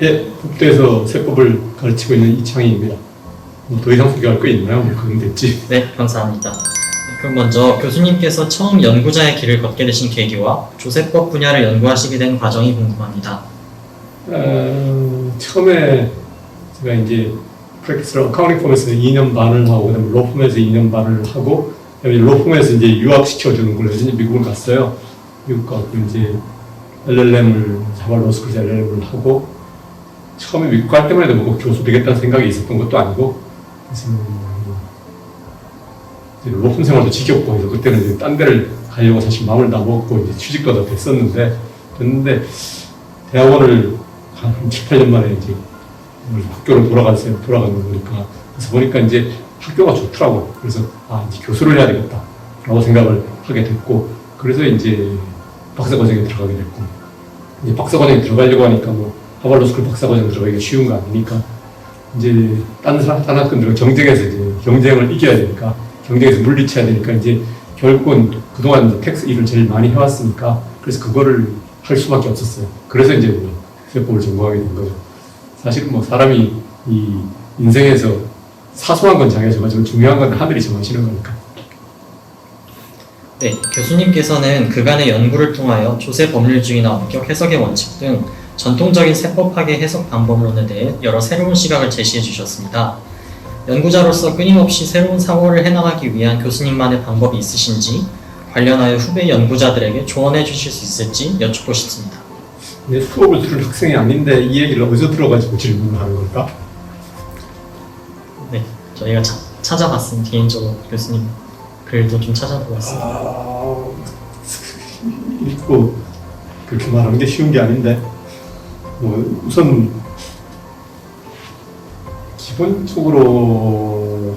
예, 국대에서 세법을 가르치고 있는 이창희입니다. 더 이상 소개할 거 있나요? 그건 됐지. 네, 감사합니다. 그럼 먼저 교수님께서 처음 연구자의 길을 걷게 되신 계기와 조세법 분야를 연구하시게 된 과정이 궁금합니다. 처음에 제가 이제 프랙티스를 어카운팅 펌에서 2년 반을 하고, 그다음에 로펌에서 2년 반을 하고, 그다음에 로펌에서 이제 유학시켜주는 걸로 해서 미국을 갔어요. 미국 가고 이제 LLM을, 하버드 로스쿨에서 LLM을 하고, 처음에 미국 갈 때만 해도 뭐 교수 되겠다는 생각이 있었던 것도 아니고, 그래서 로펌 생활도 지겹고 해서 그때는 이제 딴 데를 가려고 사실 마음을 다 먹고 이제 취직도 다 됐는데 대학원을 한 7, 8년 만에 이제 학교로 돌아가는 거니까 그래서 보니까 이제 학교가 좋더라고. 그래서 이제 교수를 해야 되겠다라고 생각을 하게 됐고, 그래서 이제 박사과정에 들어가게 됐고, 이제 박사과정에 들어가려고 하니까 뭐 하버드 스쿨 박사과정 들어가기가 쉬운 거 아니니까 이제 딴 학교들과 경쟁해서 이제 경쟁을 이겨야 되니까, 경쟁에서 물리쳐야 되니까 이제 결국은 그동안 텍스 일을 제일 많이 해왔으니까 그래서 그거를 할 수밖에 없었어요. 그래서 이제 세법을 전공하게 된 거죠. 사실은 뭐 사람이 이 인생에서 사소한 건 자기가 정하지만 중요한 건 하늘이 정하시는 거니까. 네, 교수님께서는 그간의 연구를 통하여 조세 법률주의나 원격 해석의 원칙 등 전통적인 세법학의 해석 방법론에 대해 여러 새로운 시각을 제시해 주셨습니다. 연구자로서 끊임없이 새로운 사고를 해나가기 위한 교수님만의 방법이 있으신지, 관련하여 후배 연구자들에게 조언해 주실 수 있을지 여쭙고 싶습니다. 내 수업을 들은 학생이 아닌데 이 얘기를 어디서 들어가지고 질문을 하는 걸까? 네, 저희가 찾아봤습니다. 개인적으로 교수님 글도 좀 찾아보았습니다. 읽고 그렇게 말하는 게 쉬운 게 아닌데, 뭐 우선 기본적으로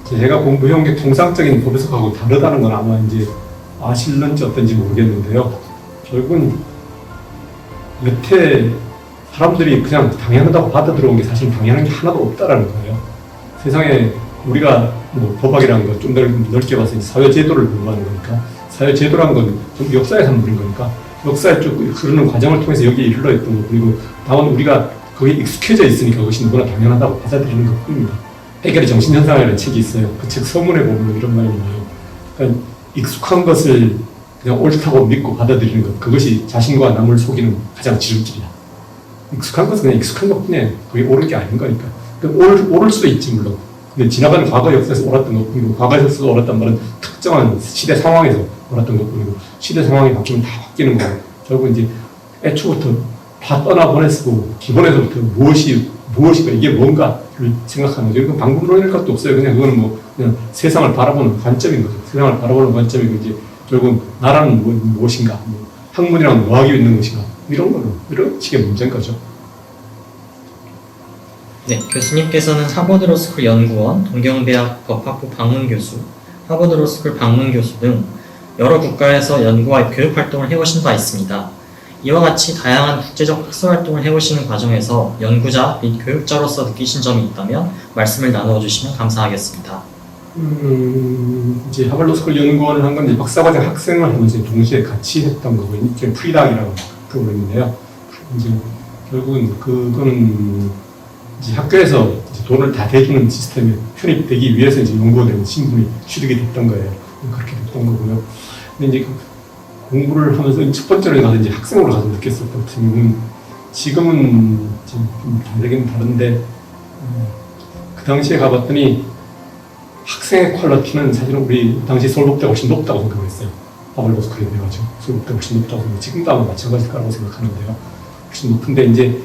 제가 공부해온 게 통상적인 법해석하고 다르다는 건 아마 이제 아실런지 어떤지 모르겠는데요. 결국은 여태 사람들이 그냥 당연하다고 받아들여온 게 사실 당연한 게 하나도 없다라는 거예요. 세상에 우리가 뭐 법학이라는 건 좀 넓게 봐서 사회제도를 공부하는 거니까, 사회제도라는 건 좀 역사의 산물인 거니까 역사에 쭉 흐르는 과정을 통해서 여기에 이르러 있던 거, 그리고 다만 우리가 거기에 익숙해져 있으니까 그것이 누구나 당연하다고 받아들이는 것뿐입니다. 해결의 정신현상이라는 책이 있어요. 그 책 서문에 보면 이런 말이 나와요. 그러니까 익숙한 것을 그냥 옳다고 믿고 받아들이는 것, 그것이 자신과 남을 속이는 가장 지름길이다. 익숙한 것은 그냥 익숙한 것뿐이에요. 그게 옳은 게 아닌 거니까. 그러니까 옳을 수도 있지 물론. 근데 지나가는 과거 역사에서 옳았던 것뿐이고, 과거 역사에서 옳았단 말은 특정한 시대 상황에서 옳았던 것뿐이고, 시대 상황이 바뀌면 다 바뀌는 거고, 결국 이제 애초부터 다 떠나보냈고 기본에서부터 무엇이가 이게 뭔가를 생각하는 거죠. 이건 방법론일 것도 없어요. 그냥 그거는 뭐 그냥 세상을 바라보는 관점인 거죠. 세상을 바라보는 관점이고, 이제 결국은 나라는 무엇인가, 뭐 학문이란 뭐 하기 있는 것인가, 이런 거는 이런 식의 문제인 거죠. 네, 교수님께서는 하버드 로스쿨 연구원, 동경대학 법학부 방문교수, 하버드 로스쿨 방문교수 등 여러 국가에서 연구와 교육 활동을 해오신 바 있습니다. 이와 같이 다양한 국제적 학술 활동을 해오시는 과정에서 연구자 및 교육자로서 느끼신 점이 있다면 말씀을 나누어 주시면 감사하겠습니다. 이제 하버드 로스쿨 연구원을 한 건 이제 박사과정 학생을 하면서 동시에 같이 했던 거고, 이제 프리닥이라고 프로그램인데요. 이제 결국은 그거는 이제 학교에서 이제 돈을 다 대주는 시스템에 편입되기 위해서 이제 연구원에 신분이 취득이 됐던 거예요. 그렇게 됐던 거고요. 근데 이제 공부를 하면서 첫 번째로 가서 이제 학생으로 가서 느꼈을 것 같은 경우는, 지금은 좀 다르긴 다른데, 그 당시에 가봤더니 학생의 퀄리티는 사실은 우리 당시 서울법대가 훨씬 높다고 생각을 했어요. 하버드 로스쿨에 비해가지고 서울법대가 훨씬 높다고 생각해요. 지금도 아마 마찬가지일 거라고 생각하는데요. 훨씬 높은데 이제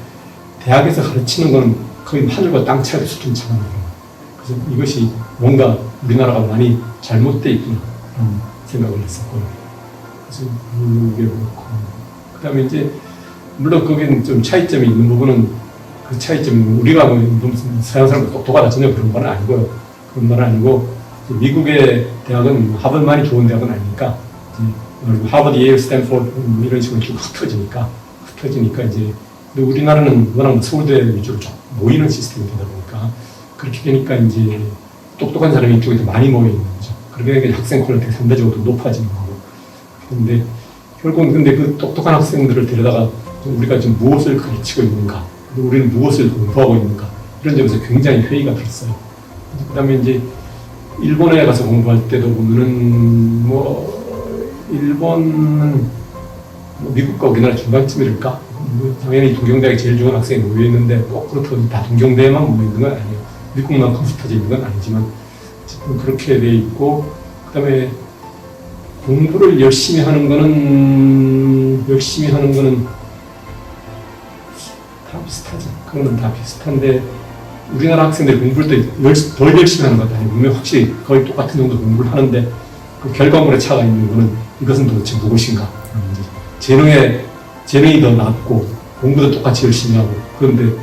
대학에서 가르치는 건 거의 하늘과 땅 차이의 수준 차이예요. 그래서 이것이 뭔가 우리나라가 많이 잘못되어 있구나 라는 생각을 했었고요. 그래서 그게 그렇고, 그 다음에 이제 물론 거기는 좀 차이점이 있는 부분은, 그 차이점은 우리가 뭐 서양 사람들 똑똑하다 전혀 그런 건 아니고요. 그런 건 아니고, 미국의 대학은 하버드만이 좋은 대학은 아니니까, 하버드, 예일, 스탠포드 이런 식으로 쭉 흩어지니까 이제, 근데 우리나라는 워낙 서울대 위주로 모이는 시스템이 되다 보니까, 그렇게 되니까 이제 똑똑한 사람이 이쪽에 더 많이 모여 있는 거죠. 그러게 학생 퀄리티가 상대적으로 높아지는 거고. 근데 결국은 그 똑똑한 학생들을 데려다가 우리가 지금 무엇을 가르치고 있는가, 우리는 무엇을 공부하고 있는가 이런 점에서 굉장히 회의가 들었어요. 그다음에 이제 일본에 가서 공부할 때도 보면은 일본은 미국과 우리나라 중간쯤일까? 당연히 동경대학이 제일 좋은 학생이 모여 있는데 꼭 그렇다고 다 동경대에만 모여 있는 건 아니에요. 미국만큼 흩어져 있는 건 아니지만 지금 그렇게 돼 있고, 그다음에 공부를 열심히 하는 거는 다 비슷하죠. 그거는 다 비슷한데 우리나라 학생들이 공부를 덜 열심히 하는 것 아니에요. 분명 확실히 거의 똑같은 정도 공부를 하는데 그 결과물에 차가 있는 거는 이것은 도대체 무엇인가? 재능이 더 낮고 공부도 똑같이 열심히 하고 그런데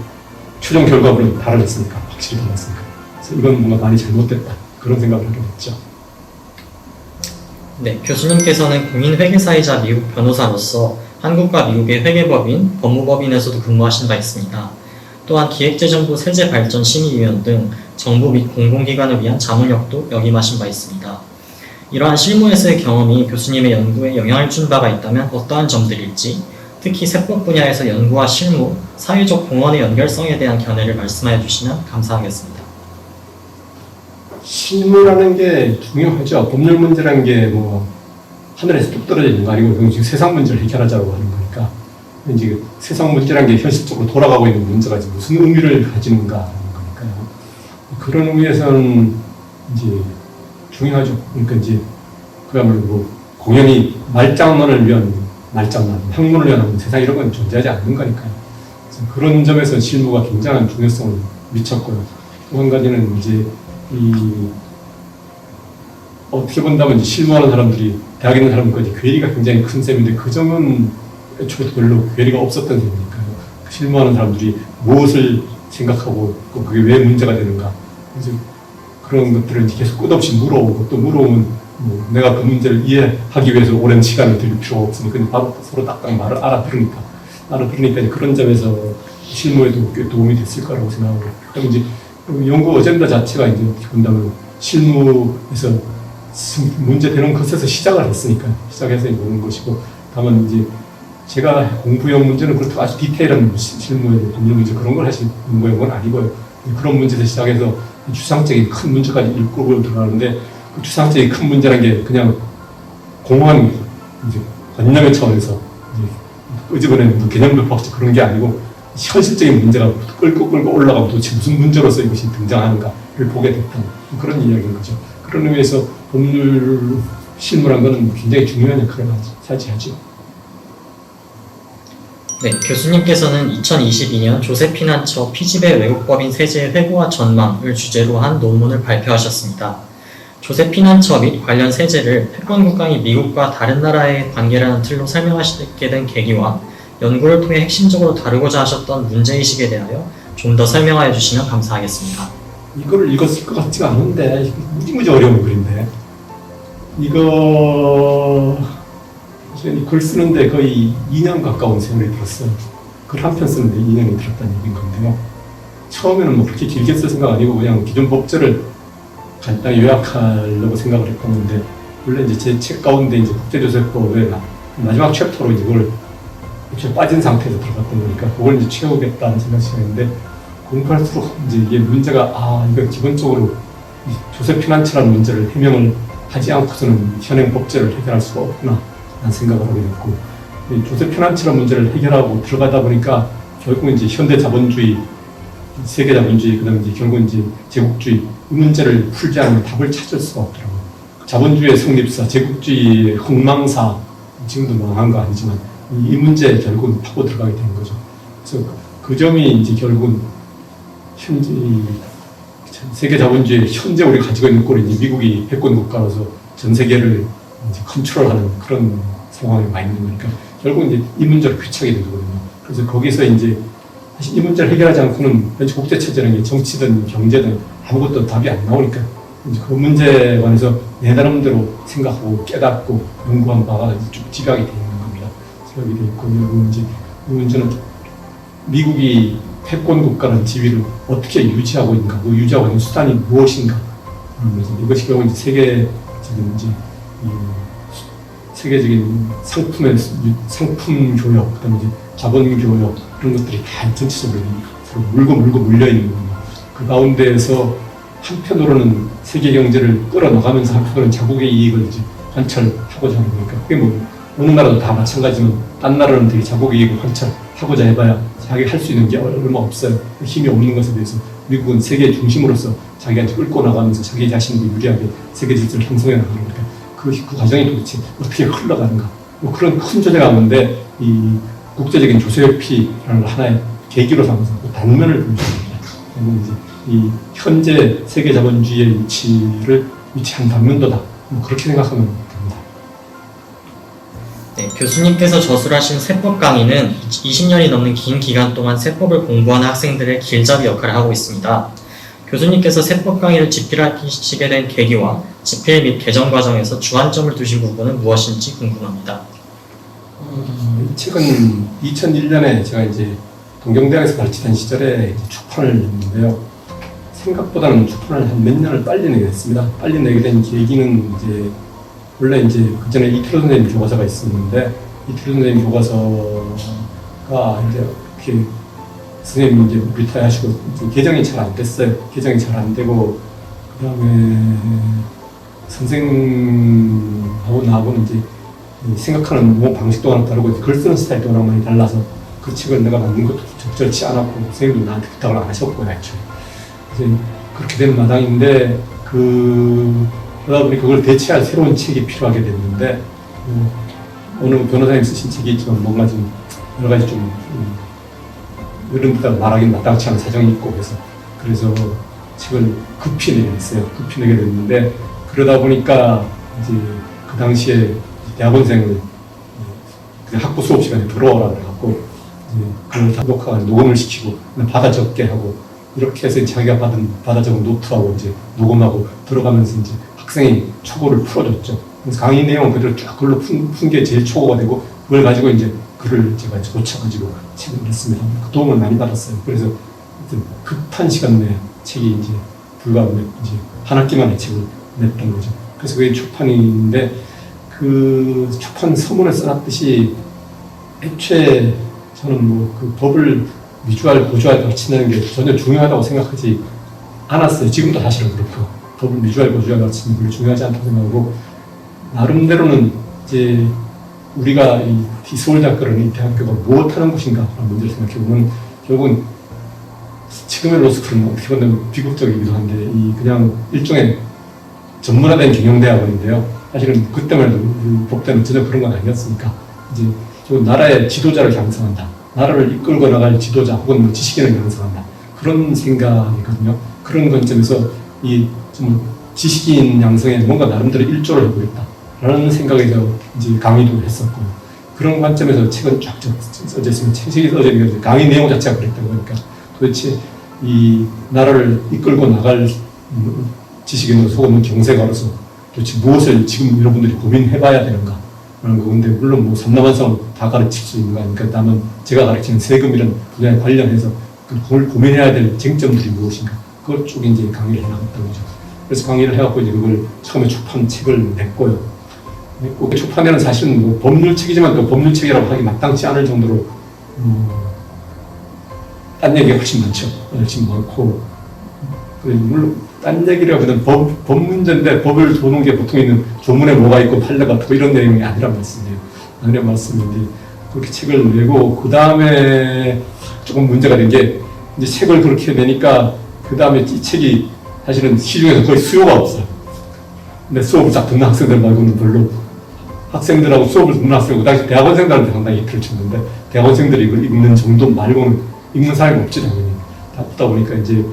최종 결과물은 달라졌으니까, 확실히 달랐으니까. 그래서 이건 뭔가 많이 잘못됐다, 그런 생각을 하게 됐죠. 네, 교수님께서는 공인회계사이자 미국 변호사로서 한국과 미국의 회계법인, 법무법인에서도 근무하신 바 있습니다. 또한 기획재정부 세제발전심의위원 등 정부 및 공공기관을 위한 자문역도 역임하신 바 있습니다. 이러한 실무에서의 경험이 교수님의 연구에 영향을 준 바가 있다면 어떠한 점들일지, 특히 세법 분야에서 연구와 실무, 사회적 공헌의 연결성에 대한 견해를 말씀해 주시면 감사하겠습니다. 실무라는 게 중요하죠. 법률 문제라는 게 하늘에서 뚝 떨어져 있는 거 아니고 지금 세상 문제를 해결하자고 하는 거니까, 이제 세상 문제라는 게 현실적으로 돌아가고 있는 문제가 무슨 의미를 가지는가 하는 거니까요. 그런 의미에서는 이제 중요하죠. 그러니까 이제 그야말로 공연히 말장난을 위한 말장난, 학문을 위한 세상 이런 건 존재하지 않는 거니까요. 그래서 그런 점에서 실무가 굉장한 중요성을 미쳤고요. 또 한 가지는 이제 어떻게 본다면 이제 실무하는 사람들이 대학에 있는 사람들까지 괴리가 굉장히 큰 셈인데 그 점은 애초부터 별로 괴리가 없었던 셈이니까요. 실무하는 사람들이 무엇을 생각하고 또 그게 왜 문제가 되는가, 이제 그런 것들을 계속 끝없이 물어오고, 또 물어오면 내가 그 문제를 이해하기 위해서 오랜 시간을 들일 필요가 없으니까 바로 서로 딱딱 말을 알아들으니까 이제 그런 점에서 실무에도 꽤 도움이 됐을 거라고 생각하고, 그다음에 이제 연구 어젠다 자체가 이제 어떻게 본다면 실무에서 문제 되는 것에서 시작을 했으니까, 시작해서 오는 것이고, 다만 이제 제가 공부용 문제는 그렇게 아주 디테일한 실무에 법률 문제 그런 걸 하신 공부용 건 아니고요. 그런 문제에서 시작해서 추상적인 큰 문제까지 읽고 들어가는데, 그 추상적인 큰 문제라는 게 그냥 공허한 이제 관념의 차원에서 끄집어내는 개념별 법칙 그런 게 아니고, 현실적인 문제가 끌고 올라가면 도대체 무슨 문제로서 이것이 등장하는가를 보게 됐던 그런 이야기인 거죠. 그런 의미에서 법률 실무란 것은 굉장히 중요한 역할을 차지하죠. 네, 교수님께서는 2022년 조세핀 한처 피지배 외국법인 세제의 회고와 전망을 주제로 한 논문을 발표하셨습니다. 조세핀 한처 및 관련 세제를 패권국가인 미국과 다른 나라의 관계라는 틀로 설명하시게 된 계기와 연구를 통해 핵심적으로 다루고자 하셨던 문제의식에 대하여 좀 더 설명해 주시면 감사하겠습니다. 이거를 읽었을 것 같지가 않은데 무지무지 어려운 글인데, 이거 글 쓰는데 거의 2년 가까운 세월이 들었어요. 글 한 편 쓰는데 2년이 들었다는 얘기인 건데요. 처음에는 그렇게 길게 쓸 생각 아니고 그냥 기존 법제를 간단히 요약하려고 생각을 했었는데, 원래 이제 제 책 가운데 이제 국제조세법의 마지막 챕터로 이걸 빠진 상태에서 들어갔던 거니까 그걸 이제 채우겠다는 생각이 했는데, 공부할수록 이제 이게 문제가 이거 기본적으로 조세핀 한처라는 문제를 해명을 하지 않고서는 현행 법제를 해결할 수가 없구나 라는 생각을 하게 됐고, 조세핀 한처라는 문제를 해결하고 들어가다 보니까 결국 이제 현대 자본주의, 세계 자본주의, 그다음에 이제 결국 이제 제국주의 이 문제를 풀지 않으면 답을 찾을 수가 없더라고요. 자본주의의 성립사, 제국주의의 흥망사, 지금도 망한 거 아니지만 이 문제에 결국은 파고 들어가게 되는 거죠. 그래서 그 점이 이제 결국은 현재 세계 자본주의 현재 우리가 가지고 있는 꼴이 이제 미국이 패권 국가로서 전 세계를 이제 컨트롤하는 그런 상황에 와 있는 거니까 결국은 이제 이 문제로 귀착이 되거든요. 그래서 거기서 이제 사실 이 문제를 해결하지 않고는 현재 국제 체제라는 게 정치든 경제든 아무것도 답이 안 나오니까 이제 그 문제에 관해서 내 나름대로 생각하고 깨닫고 연구한 바가 쭉 집약이 되어 있는 겁니다. 집약이 되어 있고, 이제 이 문제는 미국이 패권 국가라는 지위를 어떻게 유지하고 있는가, 그 유지하고 있는 수단이 무엇인가, 그래서 이것이 결국 이제 세계적인 상품 교역, 그다음에 이제 자본 교역, 그런 것들이 다 전체적으로 서로 물고 물려있는 겁니다. 그 가운데에서 한편으로는 세계 경제를 끌어나가면서 한편으로는 자국의 이익을 이제 관철하고자 하는 거니까 그게 뭐 어느 나라도 다 마찬가지지만 딴 나라는 되게 자국의 이익을 관철하고자 해봐야 자기가 할 수 있는 게 얼마 없어요. 힘이 없는 것에 대해서 미국은 세계 중심으로서 자기한테 끌고 나가면서 자기 자신도 유리하게 세계 질서를 형성해 나가는 거니까 그 과정이 도대체 어떻게 흘러가는가 뭐 그런 큰 조제 가운데 이 국제적인 조세회피라는 걸 하나의 계기로 삼아서 그 단면을 보여줍니다. 이제 이 현재 세계 자본주의의 위치한 단면도다. 뭐 그렇게 생각하면 됩니다. 네, 교수님께서 저술하신 세법 강의는 20년이 넘는 긴 기간 동안 세법을 공부하는 학생들의 길잡이 역할을 하고 있습니다. 교수님께서 세법 강의를 집필하시게 된 계기와 집필 및 개정 과정에서 주안점을 두신 부분은 무엇인지 궁금합니다. 이 책은 2001년에 제가 이제 동경대학에서 가르치던 시절에 출판을 했는데요. 생각보다는 출판을 한 몇 년을 빨리 내게 됐습니다. 빨리 내게 된 계기는 이제 원래 이제 그 전에 이태로 선생님 교과서가 있었는데 이태로 선생님 교과서가 이제 이렇게 선생님이 이제 리타이어하시고 개정이 잘 안 됐어요. 개정이 잘 안 되고 그다음에 선생님하고 나하고는 이제 생각하는 방식도 하나 다르고 글 쓰는 스타일도 하나 많이 달라서 그 책을 내가 만든 것도 적절치 않았고 선생님도 나한테 부탁을 안 하셨고요. 이제 그렇게 된 마당인데 그러다 보니 그걸 대체할 새로운 책이 필요하게 됐는데 어느 변호사님 쓰신 책이 있지만 뭔가 좀 여러 가지 좀 이런 데다 말하기는 마땅치 않은 사정이 있고 그래서 책을 급히 내게 됐어요. 급히 내게 됐는데 그러다 보니까 이제 그 당시에 대학원생을 학부 수업 시간에 들어오라 그래갖고 그걸 다 녹음을 시키고 받아 적게 하고 이렇게 해서 자기가 받아 적은 노트하고 이제 녹음하고 들어가면서 이제 학생이 초고를 풀어줬죠. 그래서 강의 내용은 그대로 쫙 글로 푼 게 제일 초고가 되고 그걸 가지고 이제 글을 제가 고쳐가지고 책을 냈습니다. 그 도움을 많이 받았어요. 그래서 급한 시간 내에 책이 이제 불과 이제 한 학기 만에 책을 냈던 거죠. 그래서 그게 초판인데 그 초판 서문에 써놨듯이 애초에 저는 뭐 그 법을 미주알, 고주알 가르친다는 게 전혀 중요하다고 생각하지 않았어요. 지금도 사실은 그렇고 법을 미주알, 고주알 가르치는 게 중요하지 않다고 생각하고 나름대로는 이제 우리가 이 서울대학교라는 이 대학교가 무엇하는 곳인가 라는 문제를 생각해보면 결국은 지금의 로스쿨은 어떻게 보면 비극적이기도 한데 이 그냥 일종의 전문화된 경영대학원인데요. 사실은 그때만 해도 법대는 전혀 그런 건 아니었으니까 이제 나라의 지도자를 양성한다. 나라를 이끌고 나갈 지도자 혹은 뭐 지식인을 양성한다. 그런 생각이거든요. 그런 관점에서 이 좀 지식인 양성에 뭔가 나름대로 일조를 하고 있다라는 생각에서 이제 강의도 했었고 그런 관점에서 책은 쫙 써져 있으면 책이 써져 있는 강의 내용 자체가 그랬다고 하니까 도대체 이 나라를 이끌고 나갈 지식인으로서 혹은 경제가로서 도대체 무엇을 지금 여러분들이 고민해봐야 되는가 라는 건데 물론 뭐 삼라만상을 다 가르칠 수 있는 거 아닙니까? 다만 제가 가르치는 세금 이런 분야에 관련해서 그걸 고민해야 될 쟁점들이 무엇인가 그것 쪽에 이제 강의를 해나갔던 거죠. 그래서 강의를 해갖고 이제 그걸 처음에 초판 책을 냈고요. 그 초판에는 사실은 뭐 법률책이지만 또 법률책이라고 하기 마땅치 않을 정도로 딴 얘기가 훨씬 많죠. 훨씬 많고 물론 딴 얘기라고 하면 법 문제인데 법을 도는 게 보통 있는 조문에 뭐가 있고 판례가 어떻고 이런 내용이 아니란 말씀이에요. 아니란 말씀인데 그렇게 책을 내고 그 다음에 조금 문제가 된 게 이제 책을 그렇게 내니까 그 다음에 이 책이 사실은 시중에서 거의 수요가 없어요. 근데 수업을 딱 듣는 학생들 말고는 별로 학생들하고 수업을 듣는 학생이고 당시 대학원생들한테 상당히 히트를 쳤는데 대학원생들이 이걸 읽는 정도 말고는 읽는 사람이 없지 당연히. 없다 보니까 이제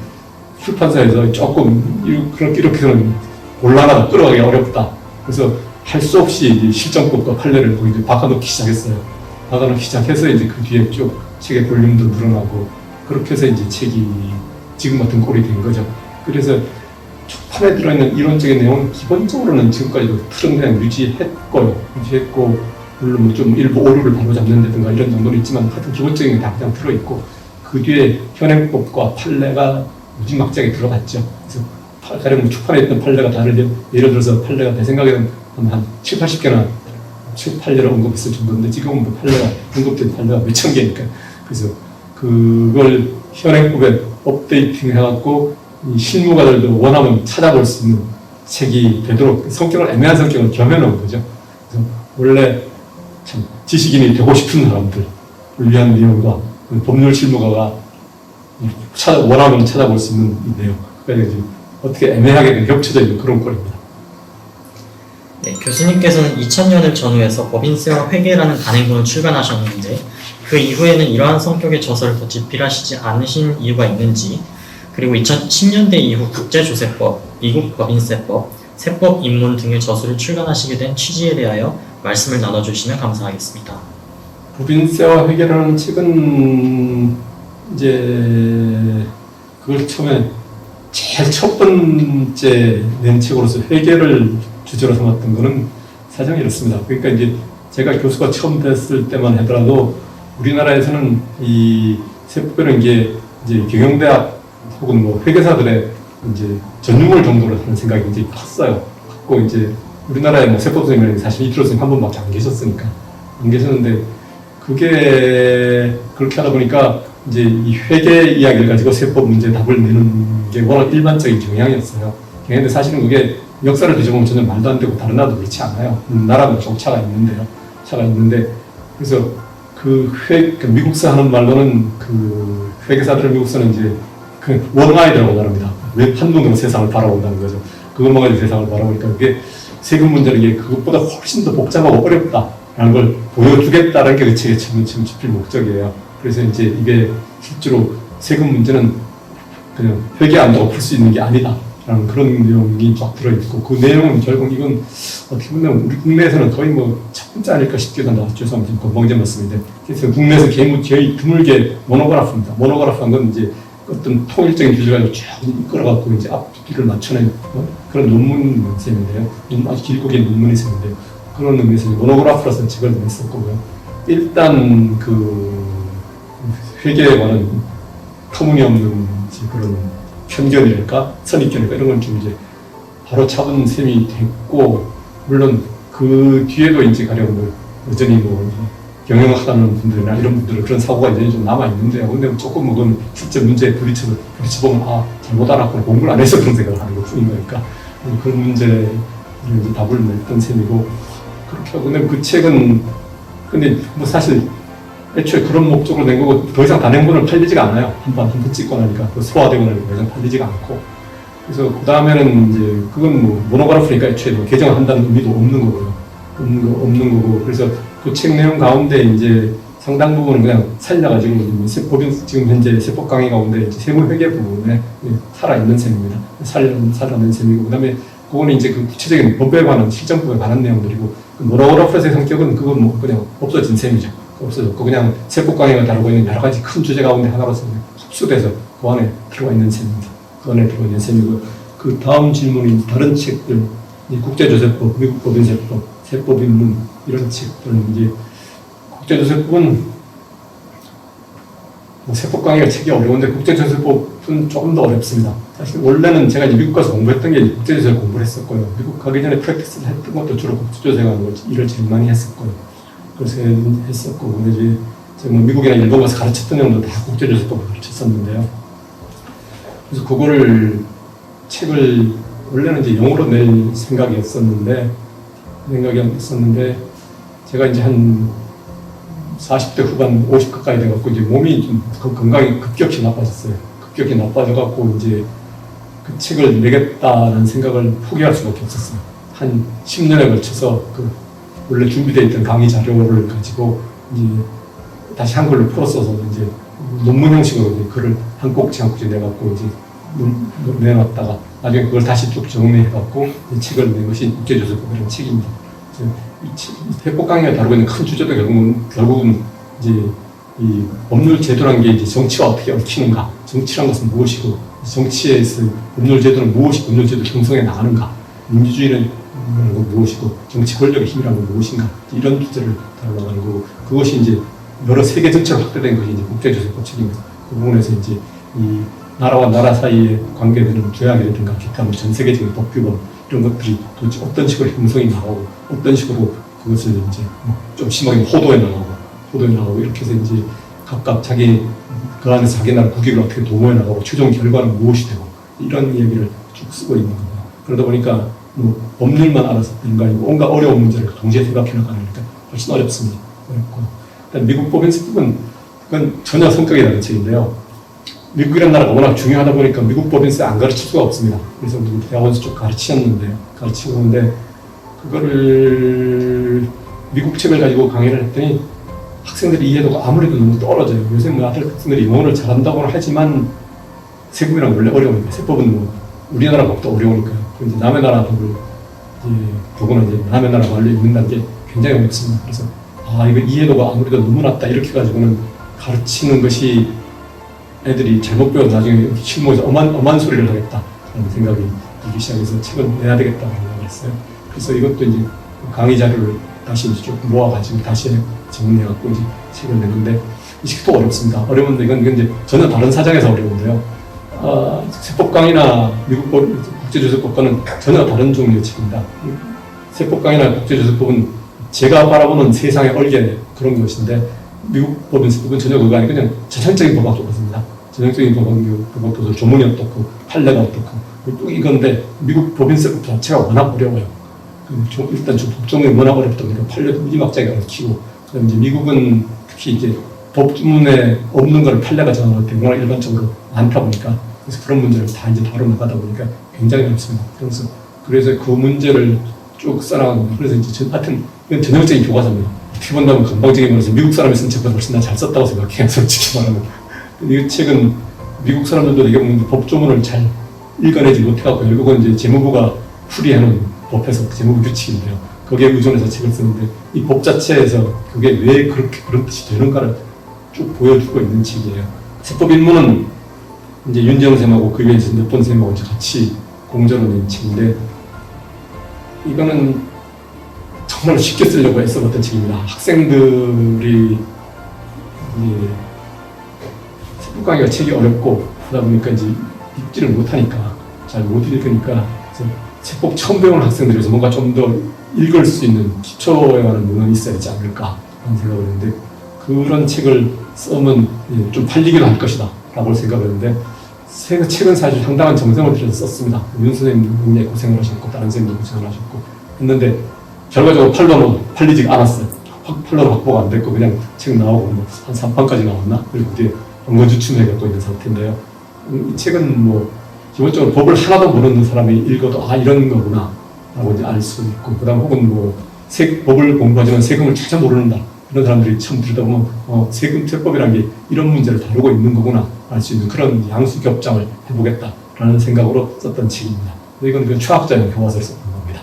출판사에서 조금 이렇게는 곤란하다, 끌어가기 어렵다. 그래서 할 수 없이 이제 실정법과 판례를 거기 이제 박아놓기 시작했어요. 박아놓기 시작해서 이제 그 뒤에 쭉 책의 볼륨도 늘어나고 그렇게 해서 이제 책이 지금 같은 꼴이 된 거죠. 그래서 초판에 들어있는 이론적인 내용은 기본적으로는 지금까지도 틀은 그냥 유지했고 물론 뭐 좀 일부 오류를 바로잡는다든가 이런 정도는 있지만 하여튼 기본적인 게 다 그냥 들어있고 그 뒤에 현행법과 판례가 무지막지하게 들어갔죠. 그래서 가령 초판에 있던 판례가 다르죠. 예를 들어서 판례가 내 생각에는 한 7, 80개나 7, 8개를 언급했을 정도인데 지금은 뭐 판례가 언급된 판례가 몇천 개니까 그래서 그걸 현행법에 업데이팅 해갖고 이 실무가들도 원하면 찾아볼 수 있는 책이 되도록 성격을 애매한 성격을 겸해놓은 거죠. 그래서 원래 참 지식인이 되고 싶은 사람들을 위한 내용과 법률 실무가가 원하면 찾아볼 수 있는 이 내용. 그러니까 이제 어떻게 애매하게 겹쳐져 있는 그런 꼴입니다. 네, 교수님께서는 2000년을 전후해서 법인세와 회계라는 단행본을 출간하셨는데 그 이후에는 이러한 성격의 저서를 더 집필하시지 않으신 이유가 있는지, 그리고 2010년대 이후 국제조세법, 미국 법인세법, 세법 입문 등의 저서를 출간하시게 된 취지에 대하여 말씀을 나눠주시면 감사하겠습니다. 법인세와 회계라는 책은 이제 그걸 처음에 제일 첫 번째 낸 책으로서 회계를 주제로 삼았던 거는 사정이 이렇습니다. 그러니까 이제 제가 교수가 처음 됐을 때만 하더라도 우리나라에서는 이 세법이라는 게 이제 경영대학 혹은 뭐 회계사들의 이제 전유물 정도로 하는 생각이 굉장히 컸어요. 컸고 이제 우리나라에 뭐 세법 선생님은 사실 이틀 선생님 한 분밖에 안 계셨으니까 안 계셨는데 그게 그렇게 하다 보니까 이제 이 회계 이야기를 가지고 세법 문제 답을 내는 게 워낙 일반적인 경향이었어요. 근데 사실은 그게 역사를 뒤져보면 전혀 말도 안 되고 다른 나라도 그렇지 않아요. 나라도 좀 차가 있는데요. 차가 있는데 그래서 그 미국서 하는 말로는 그 회계사들 미국서는 이제 그 원아이드라고 말합니다. 왜 한눈으로 세상을 바라본다는 거죠. 그것만 가지고 세상을 바라보니까 그게 세금 문제는 게 그것보다 훨씬 더 복잡하고 어렵다라는 걸 보여주겠다는 게 그 책의 지금 집필 목적이에요. 그래서 이제 이게 실제로 세금 문제는 그냥 회계 안 하고 풀 수 있는 게 아니다. 라는 그런 내용이 쫙 들어있고, 그 내용은 결국 이건 어떻게 보면 우리 국내에서는 거의 뭐 첫 번째 아닐까 싶기도 한다. 죄송합니다. 지금 건방진 말씀인데. 그래서 국내에서 거의 드물게 모노그래프입니다. 모노그래프한 건 이제 어떤 통일적인 주제를 가지고 쫙 이끌어갖고 이제 앞뒤를 맞춰낸 그런 논문 셈인데요. 아주 길고 긴 논문이 셈인데요. 그런 의미에서 모노그래프라서 책을 냈었고요. 일단 그 회계에 관한 터무니없는 그런 편견이랄까 선입견이랄까 이런 건 좀 이제 바로 잡은 셈이 됐고, 물론 그 뒤에도 이제 가령 뭐 여전히 뭐 경영학하는 분들이나 이런 분들은 그런 사고가 여전히 좀 남아 있는데요. 근데 조금 그건 실제 문제에 부딪혀보면 잘못 알았구나, 공부를 안 해서 그런 생각을 하는 것 뿐인 거니까 그런 문제를 이제 답을 냈던 셈이고, 그렇게 하고. 근데 그 책은 근데 뭐 사실 애초에 그런 목적으로 낸 거고 더 이상 단행본을 팔리지가 않아요. 한 번 찍고 나니까 소화되고 나니까 더 이상 팔리지가 않고. 그래서 그 다음에는 이제 그건 뭐 모노그래프니까 애초에 뭐 개정을 한다는 의미도 없는 거고요. 없는 거고. 그래서 그 책 내용 가운데 이제 상당 부분은 그냥 살려가지고 세법인 지금 현재 세법 강의 가운데 이제 세무회계 부분에 살아있는 셈입니다. 살아있는 셈이고, 그다음에 그거는 이제 그 구체적인 법에 관한 실정법에 관한 내용들이고, 그 모노그래프의 성격은 그건 뭐 그냥 없어진 셈이죠. 없어졌고 그냥 세법 강의가 다루고 있는 여러 가지 큰 주제 가운데 하나로서 흡수돼서 그 안에 들어가 있는 셈입니다. 그 안에 들어가 있는 셈이고, 그 다음 질문인 다른 책들, 국제조세법, 미국 법인세법, 세법 입문 이런 책들은 이제 국제조세법은 뭐 세법 강의가 책이 어려운데 국제조세법은 조금 더 어렵습니다. 사실 원래는 제가 이제 미국 가서 공부했던 게 국제조세를 공부를 했었고요. 미국 가기 전에 프랙티스를 했던 것도 주로 국제조세 관련 일을 제일 많이 했었고요. 그래서 했었고, 근데 이제 제가 뭐 미국이나 일본 가서 가르쳤던 내용도 다 국제조세법을 가르쳤었는데요. 그래서 그거를 책을 원래는 이제 영어로 낼 생각이었었는데 제가 이제 한 40대 후반 50 가까이 돼갖고 이제 몸이 좀 건강이 급격히 나빠졌어요. 급격히 나빠져갖고 이제 그 책을 내겠다는 생각을 포기할 수밖에 없었어요. 한 10년에 걸쳐서 그 원래 준비되어 있던 강의 자료를 가지고 이제 다시 한글로 풀어써서 이제 논문 형식으로 이제 글을 한 꼭지 한 꼭지 내갖고 이제 내놨다가 나중에 그걸 다시 쭉 정리해갖고 책을 낸 것이 국제조세법이라는 책입니다. 이 세법 강의가 다루고 있는 큰 주제도 결국은 이제 이 법률 제도라는 게 이제 정치와 어떻게 얽히는가, 정치란 것은 무엇이고, 정치에서 법률 제도는 무엇이 법률 제도 형성해 나가는가, 민주주의는 무엇이고, 정치 권력의 힘이란 건 무엇인가, 이런 주제를 다루어가지고 그것이 이제 여러 세계 전체로 확대된 것이 이제 국제조세법 책입니다. 그 부분에서 이제 이 나라와 나라 사이에 관계되는 조약이라든가 기타 전 세계적인 법규범 이런 것들이 도대체 어떤 식으로 형성이 나오고 어떤 식으로 그것을 이제 좀 심하게 호도해 나가고 이렇게 해서 이제 각각 자기 그 안에서 자기 나라 국익을 어떻게 도모해 나가고 최종 결과는 무엇이 되고 이런 얘기를 쭉 쓰고 있는 겁니다. 그러다 보니까 뭐 법률만 알아서 되는 거 아니고 온갖 어려운 문제를 동시에 생각해 나가니까 훨씬 어렵습니다. 어렵고 일단 미국 법인 세법은 그건 전혀 성격이 다른 책인데요. 미국이라는 나라가 워낙 중요하다 보니까 미국 법인세 안 가르칠 수가 없습니다. 그래서 대학원에서 쭉 가르치고 있는데 그거를 미국 책을 가지고 강의를 했더니 학생들이 이해도가 아무래도 너무 떨어져요. 요새 뭐 학생들이 영어를 잘한다고는 하지만 세법이랑 원래 어려우니까 세법은 뭐 우리나라 법도 어려우니까요. 이제 남의 나라 법을 보고는 이제 남의 나라 말로 읽는다는 게 굉장히 어렵습니다. 그래서 이거 이해도가 아무래도 너무 낮다 이렇게 가지고는 가르치는 것이 애들이 잘못 배워서 나중에 실무에서 엄한 소리를 하겠다라는 생각이 들기 시작해서 책을 내야 되겠다고 생각을 했어요. 그래서 이것도 이제 강의 자료를 다시 이제 쭉 모아가지고 다시 정리해갖고 이제 책을 내는데 이 책도 어렵습니다. 어려운데 이건 이제 전혀 다른 사정에서 어려운데요. 세법강이나 미국 국제조세법과는 전혀 다른 종류의 책입니다. 세법강이나 국제조세법은 제가 바라보는 세상의 얼개 그런 것인데 미국 법인 세법은 전혀 그거 아니고 그냥 전형적인 법학도 그렇습니다. 전형적인 법학도 조문이 어떻고 판례가 어떻고 또 이건데 미국 법인 세법 자체가 워낙 어려워요. 일단 법조문이 워낙 어렵다 보니까 판례도 무지막지하게 얽히고 그다음에 이제 미국은 특히 이제 법조문에 없는 걸 판례가 정하고 워낙 일반적으로 많다 보니까 그래서 그런 문제를 다 이제 다뤄나가다 보니까 굉장히 어렵습니다. 그래서 그 문제를 쭉 써나가는 그래서 이제 하여튼 이건 전형적인 교과서입니다. 어떻게 본다면 건방지게 말해서 미국 사람이 쓴 책보다 훨씬 잘 썼다고 생각해요. 솔직히 말하면. 이 책은 미국 사람들도 되게 보면 법조문을 잘 읽어내지 못해갖고 결국은 이제 재무부가 풀이해놓은 법에서 재무부 규칙인데요. 거기에 의존해서 책을 쓰는데 이 법 자체에서 그게 왜 그렇게 그런 뜻이 되는가를 쭉 보여주고 있는 책이에요. 세법 입문은 이제 윤재영 쌤하고 그 위에 몇 번 쌤하고 이제 같이 공전을 낸 책인데 이거는 정말 쉽게 쓰려고 애써봤던 책입니다. 학생들이 세법 강의가 책이 어렵고 그러다 보니까 이제 읽지를 못하니까 잘 못 읽으니까 세법 처음 배우는 학생들에서 뭔가 좀 더 읽을 수 있는 기초에 관한 문헌이 있어야 되지 않을까 하는 생각을 했는데 그런 책을 쓰면 좀 팔리기도 할 것이다 라고 생각을 했는데 책은 사실 상당한 정성을 들여서 썼습니다. 윤 선생님도 굉장히 고생을 하셨고 다른 선생님도 고생을 하셨고 했는데 결과적으로 팔리지 않았어요. 팔로도 확보가 안 됐고 그냥 책 나오고 한 3판까지 나왔나? 그리고 뒤에 원고주춤해 갖고 있는 상태인데요. 이 책은 뭐 기본적으로 법을 하나도 모르는 사람이 읽어도 이런 거구나 라고 이제 알 수 있고 그다음 혹은 뭐 법을 공부하지만 세금을 전혀 모르는다 이런 사람들이 처음 들다 보면 세법이라는 게 이런 문제를 다루고 있는 거구나 알 수 있는 그런 양수겹장을 해보겠다라는 생각으로 썼던 책입니다. 이건 그 최학자형 교과서를 썼던 겁니다.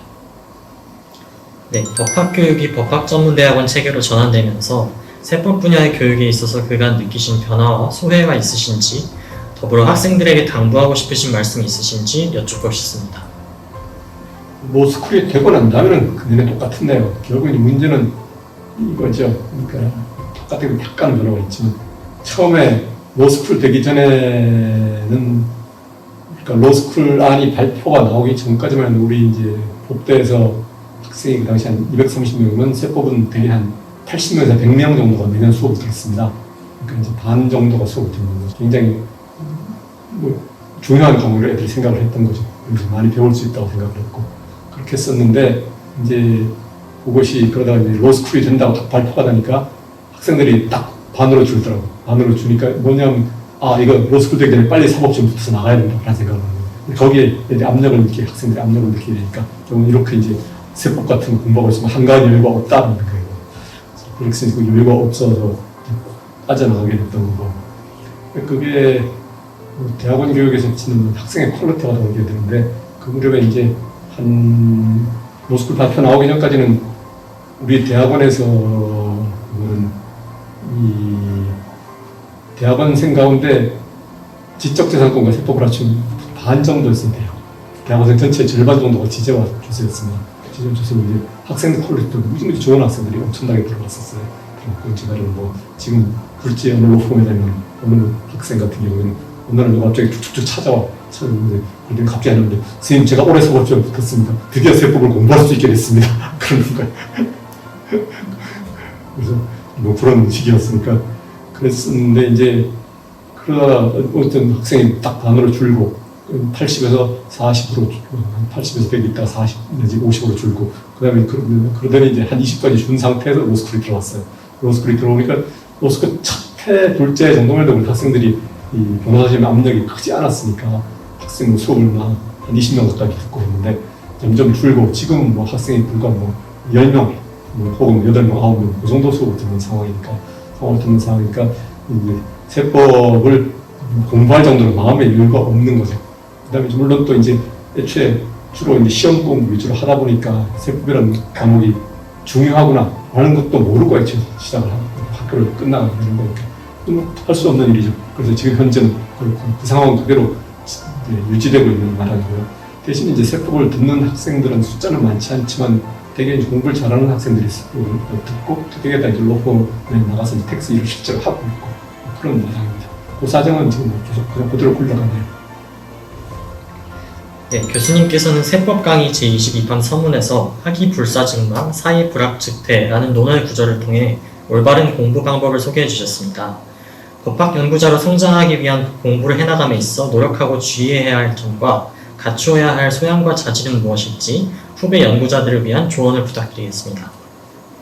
네, 법학교육이 법학전문대학원 체계로 전환되면서 세법 분야의 교육에 있어서 그간 느끼신 변화와 소회가 있으신지 더불어 학생들에게 당부하고 싶으신 말씀이 있으신지 여쭙고 싶습니다. 뭐 스쿨이 되고 난 다음에는 그냥 똑같은데요. 결국 이제 문제는 이거죠. 그러니까 똑같은 약간 변화가 있지만 처음에 로스쿨 되기 전에는 그러니까 로스쿨 안이 발표가 나오기 전까지만 우리 이제 법대에서 학생이 그 당시 한 230명이면 세법은 대개 한 80명에서 100명 정도가 매년 수업을 들었습니다. 그러니까 이제 반 정도가 수업을 듣는 거죠. 굉장히 뭐 중요한 과목으로 애들이 생각을 했던 거죠. 많이 배울 수 있다고 생각을 했고 그렇게 했었는데 이제 그것이 그러다가 이제 로스쿨이 된다고 딱 발표가 나니까 학생들이 딱 반으로 줄더라고. 반으로 주니까 뭐냐면 이거 로스쿨 되기 전에 빨리 사법시험 붙어서 나가야 된다라는 생각을 하는 거예요. 거기에 애들이 학생들이 압력을 느끼게 되니까 결국 이렇게 이제 세법 같은 거 공부하고 있으면 한가한 여유가 없다는 거예요. 그렇게 해서 그 여유가 없어서 빠져나가게 됐던 거고 그게 대학원 교육에서 치는 학생의 퀄리티가 나오게 되는데 그 무렵에 이제 한 로스쿨 발표 나오기 전까지는 우리 대학원에서 이 대학원생 가운데 지적재산권과 세법을 합치면 반 정도였으면 돼요. 대학원생 전체 절반 정도가 지재와 조세였습니다. 지재와 조세는 이제 학생 퀄리티도 무지무지 좋은 학생들이 엄청나게 들어갔었어요. 그리고 제가를 뭐 지금 굴지의 어느 로펌에 다니는 어느 학생 같은 경우에는 오늘은 누가 갑자기 쭉쭉쭉 찾아오는데 갑자기 하는데 선생님 제가 올해 사법시험에 붙었습니다. 드디어 세법을 공부할 수 있게 됐습니다. 그러는 거예요. 그래서 뭐 그런 시기였으니까 그랬었는데 이제 그러다가 어떤 학생이 딱 반으로 줄고 80에서 40으로 80에서 100 있다가 40 내지 50으로 줄고 그다음에 그러더니 이제 한 20까지 준 상태에서 로스쿨이 들어왔어요. 로스쿨이 들어오니까 로스쿨 첫해 둘째 정도만 해도 우리 학생들이 이 변호사 시험 압력이 크지 않았으니까 학생 수업을 한 20명 가까이 듣고 있는데 점점 줄고 지금은 뭐 학생이 불과 뭐 10명 뭐 혹은 8명, 9명 그 정도 수업을 듣는 상황이니까 이제 세법을 공부할 정도로 마음의 여유가 없는 거죠. 그다음에 물론 또 이제 애초에 주로 이제 시험 공부 위주로 하다 보니까 세법이라는 과목이 중요하구나 하는 것도 모르고 애초에 시작을 하고 학교를 끝나고 이런 거니까 할 수 없는 일이죠. 그래서 지금 현재는 그렇고 그 상황 그대로 유지되고 있는 나라고요. 대신 이제 세법을 듣는 학생들은 숫자는 많지 않지만 되게 이제 공부를 잘하는 학생들이 듣고 되게 다 이제 로펌에 나가서 이제 텍스 일을 실제로 하고 있고 그런 모양입니다. 그 사정은 지금 계속 그냥 그대로 굴러가네요. 네, 교수님께서는 세법 강의 제22판 서문에서 학위불사증망, 사회불합측퇴라는 논할 구절을 통해 올바른 공부 방법을 소개해 주셨습니다. 법학 연구자로 성장하기 위한 공부를 해나감에 있어 노력하고 주의해야 할 점과 갖추어야 할 소양과 자질은 무엇일지 후배 연구자들을 위한 조언을 부탁드리겠습니다.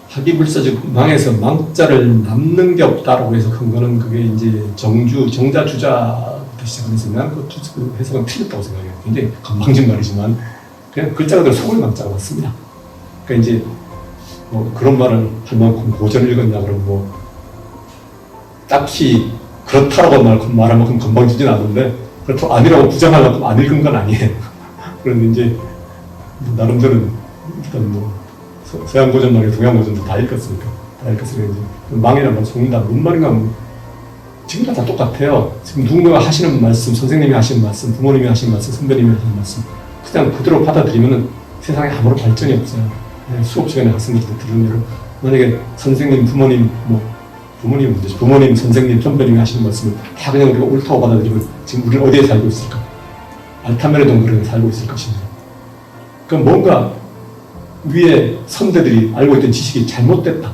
학위불사증망에서 망자를 남는 게 없다라고 해서 큰 거는 그게 이제 정자주자부터 시작해서 난 그 해석은 틀렸다고 생각해요. 굉장히 건방진 말이지만 그냥 글자 그대로 속을 망자가 맞습니다. 그러니까 이제 뭐 그런 말을 할 만큼 고전을 읽었냐 그러면 뭐 딱히 그렇다라고 말할 만큼 건방지진 않은데 그렇다고 아니라고 부정할 만큼 안 읽은 건 아니에요. 그런데 이제 나름대로 일단 뭐 서양 고전 말이나 동양 고전도 다 읽었으니까 이제 망이란 말 속는다 뭔 말인가 뭐 지금 다 똑같아요. 지금 누군가가 하시는 말씀, 선생님이 하시는 말씀, 부모님이 하시는 말씀, 선배님이 하시는 말씀 그냥 그대로 받아들이면은 세상에 아무런 발전이 없어요. 수업 시간에 학생들한테 들은 대로 만약에 선생님, 부모님, 부모님, 선생님, 선배님이 하시는 말씀을 다 그냥 우리가 옳다고 받아들이면 지금 우리는 어디에 살고 있을까? 알타메르 동굴에 살고 있을 것입니다. 그럼 뭔가 위에 선배들이 알고 있던 지식이 잘못됐다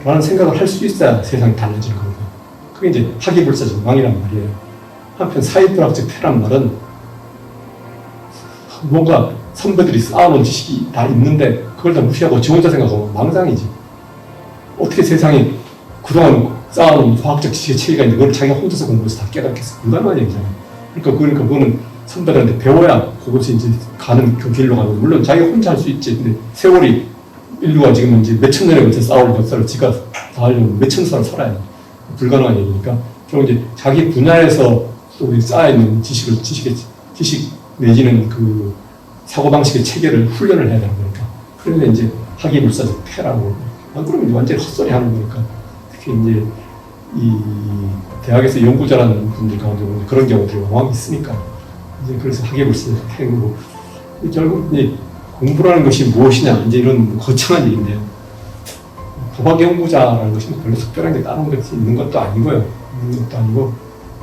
라는 생각을 할 수 있어야 세상이 달라지는 거거든요. 그게 이제 학위불사증망이란 말이에요. 한편 사회불합측퇴란 말은 뭔가 선배들이 쌓아놓은 지식이 다 있는데 그걸 다 무시하고 지 혼자 생각하면 망상이지. 어떻게 세상이 그동안 쌓아놓은 과학적 지식의 체계가 있는데 그걸 자기가 혼자서 공부해서 다 깨닫겠어. 불가능한 얘기잖아요. 그러니까 그거는 선배들한테 배워야 그것이 이제 가는 그 길로 가고 물론 자기가 혼자 할 수 있지. 근데 세월이 인류가 지금 이제 몇천 년에 걸쳐 쌓아올 역사를 지가 다 하려면 몇천 살을 살아야 돼. 불가능한 얘기니까 좀 이제 자기 분야에서 또 쌓여있는 지식 내지는 그 사고방식의 체계를 훈련을 해야 되는 거니까. 그런데 이제 학위불사증퇴라고. 그러면 이제 완전히 헛소리 하는 거니까. 특히 이제 이 대학에서 연구 잘하는 분들 가운데 그런 경우들이 왕왕 있으니까. 이제 그래서 학위불사증퇴고 결국 이제 공부라는 것이 무엇이냐 이제 이런 거창한 얘기인데요. 법학 연구자라는 것이 별로 특별한 게 다른 것이 있는 것도 아니고요.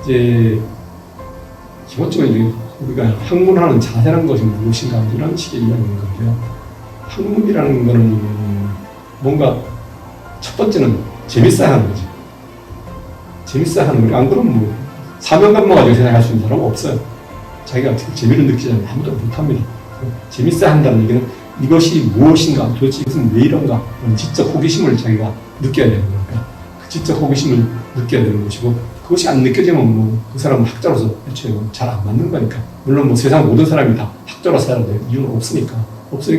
이제 기본적으로 이제 우리가 학문하는 자세라는 것이 무엇인가 이런 식의 이야기인 건데요. 학문이라는 거는 뭔가 첫 번째는 재밌어야 하는 거죠. 재밌어야 하는 거예요. 안 그러면 뭐 사명감만 가지고 세상에 할 수 있는 사람은 없어요. 자기가 재미를 느끼지 않으면 아무도 못합니다. 재밌어야 한다는 얘기는 이것이 무엇인가, 도대체 이것은 왜 이런가, 지적 호기심을 자기가 느껴야 되는 거니까 그 지적 호기심을 느껴야 되는 것이고 그것이 안 느껴지면 그 사람은 학자로서 애초에 잘 안 맞는 거니까 물론 세상 모든 사람이 다 학자로 살아야 될 이유는 없으니까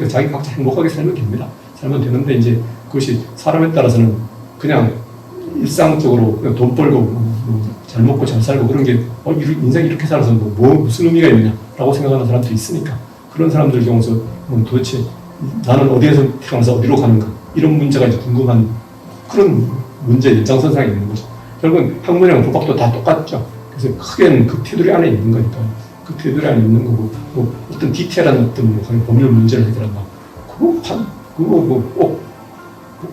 자기 각자 행복하게 살면 됩니다. 살면 되는데 이제 그것이 사람에 따라서는 그냥 일상적으로 그냥 돈 벌고 잘 먹고 잘 살고 그런 게 인생이 이렇게 살아서 무슨 의미가 있느냐라고 생각하는 사람도 있으니까 그런 사람들 경우서 도대체 나는 어디에서 태어나서 어디로 가는가 이런 문제가 이제 궁금한 그런 문제 연장선상에 있는 거죠. 결국은 학문이랑 법학도 다 똑같죠. 그래서 크게는 그 테두리 안에 있는 거니까 그 테두리 안에 있는 거고 어떤 디테일한 어떤 법률 문제를 해결한다. 그거 꼭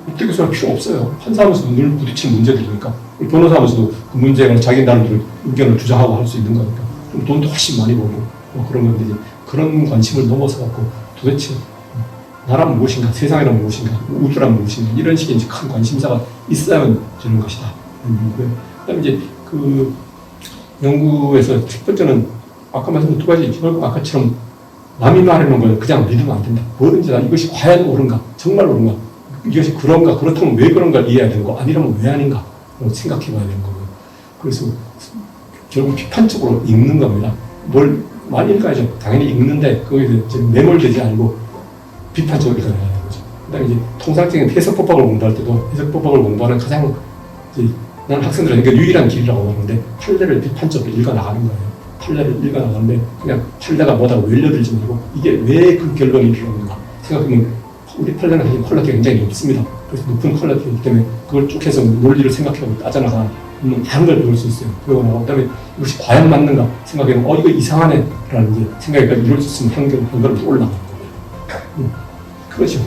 어떻게 생각할 필요 없어요. 판사하면서도 늘 부딪힌 문제들이니까 변호사하면서도 그 문제에 관해서 자기 나름대로 의견을 주장하고 할 수 있는 거니까 돈도 훨씬 많이 벌고 그런 건데 이제 그런 관심을 넘어서 갖고 도대체 나란 무엇인가, 세상이란 무엇인가, 우주란 무엇인가 이런 식의 이제 큰 관심사가 있어야만 되는 것이다. 그다음에 이제 연구에서 첫 번째는 아까 말씀드린 두 가지 결국 아까처럼 남이 말해놓은 걸 그냥 믿으면 안 된다. 뭐든지 다 이것이 과연 옳은가, 정말 옳은가, 이것이 그런가, 그렇다면 왜 그런가를 이해해야 되는 거, 아니라면 왜 아닌가 생각해 봐야 되는 거고요. 그래서 결국 비판적으로 읽는 겁니다. 뭘 많이 읽어야죠. 당연히 읽는데 거기서 이제 매몰되지 않고 비판적으로 읽어야 되는 거죠. 그다음에 이제 통상적인 해석법학을 공부할 때도 해석법학을 공부하는 가장 이제 나는 학생들에게 유일한 길이라고 하는데 판례를 비판적으로 읽어 나가는 거예요. 판례를 읽어 나가는데 그냥 판례가 뭐다 외려들지 말고 이게 왜 그 결론이 필요한가 생각하면 우리 판례는 사실 퀄리티가 굉장히 높습니다. 그래서 높은 퀄리티이기 때문에 그걸 쭉 해서 논리를 생각하고 따져나가면 많은 걸 배울 수 있어요. 그러고 나서 그다음에 이것이 과연 맞는가 생각해보면 이거 이상하네 라는 이제 생각까지 이룰 수 있으면 한 걸음 올라가는 거예요. 그렇죠.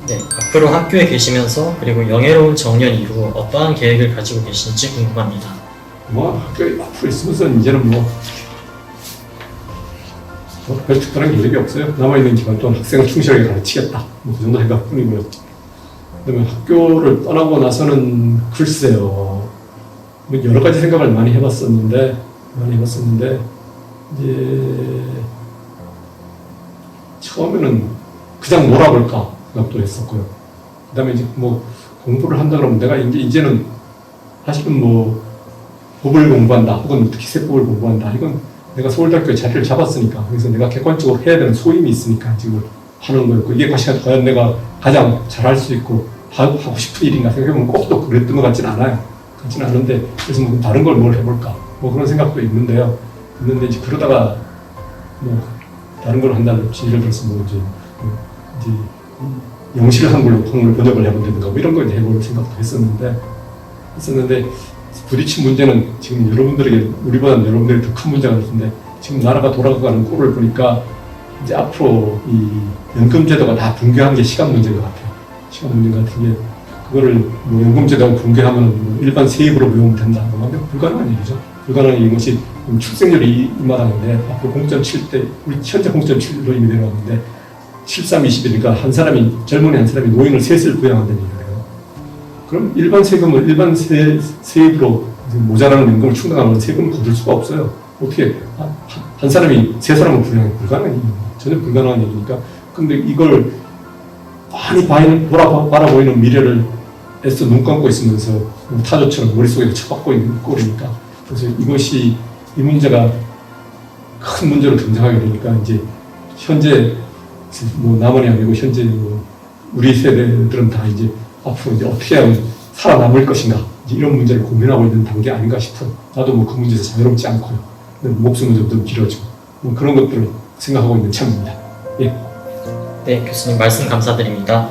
네, 앞으로 학교에 계시면서 그리고 영예로운 정년 이후 어떠한 계획을 가지고 계신지 궁금합니다. 뭐 학교에 앞으로 있으면서 이제는 별 특별한 계획이 없어요. 남아있는 기간 동안 학생을 충실하게 가르치겠다. 그 정도 생각뿐이고요. 그다음에 학교를 떠나고 나서는 글쎄요. 여러 가지 생각을 많이 해봤었는데 이제 처음에는 그냥 놀아볼까 생각도 했었고요. 그다음에 이제 공부를 한다 그러면 내가 이제는 사실은 법을 공부한다 혹은 특히 세법을 공부한다 이건 내가 서울대학교에 자리를 잡았으니까 그래서 내가 객관적으로 해야 되는 소임이 있으니까 지금 하는 거였고 이게 과연 내가 가장 잘할 수 있고 하고 싶은 일인가 생각해보면 꼭 또 그랬던 것 같지는 않아요. 같지는 않은데 그래서 다른 걸 뭘 해볼까 그런 생각도 있는데요. 있는데 이제 그러다가 다른 걸 한다는 예를 들어서 이제 영실 한글로 번역을 해본다든가 이런 거 이제 해볼 생각도 했었는데 부딪힌 문제는 지금 여러분들에게 우리보다는 여러분들이 더 큰 문제가 있는데 지금 나라가 돌아가는 꼴을 보니까 이제 앞으로 이 연금제도가 다 붕괴한 게 시간 문제인 것 같아요. 시간 문제인 것 같은 게 그거를 연금제도가 붕괴하면 일반 세입으로 외우면 된다. 완전 불가능한 일이죠. 불가능한 일인 것이 출생률이 이마당인데 앞으로 0.7대 우리 현재 0.7로 이미 내려왔는데 13-20이니까 젊은이 한 사람이 노인을 셋을 부양한다는 얘기예요. 그럼 일반 세입으로 모자라는 연금을 충당하는 세금을 거둘 수가 없어요. 어떻게 한 사람이 세 사람을 부양해 불가능한 일입니다. 전혀 불가능한 일이니까. 근데 이걸 많이 바라보이는 미래를 애써 눈 감고 있으면서 타조처럼 머릿속에 쳐박고 있는 꼴이니까. 그래서 이 문제가 큰 문제로 등장하게 되니까 이제 현재 남한이 아니고 현재 우리 세대들은 다 이제 앞으로 이제 어떻게 하면 살아남을 것인가 이런 문제를 고민하고 있는 단계 아닌가 싶어요. 나도 그 문제에서 자유롭지 않고요. 목숨은 좀 길어지고 그런 것들을 생각하고 있는 참입니다. 예. 네, 교수님 말씀 감사드립니다.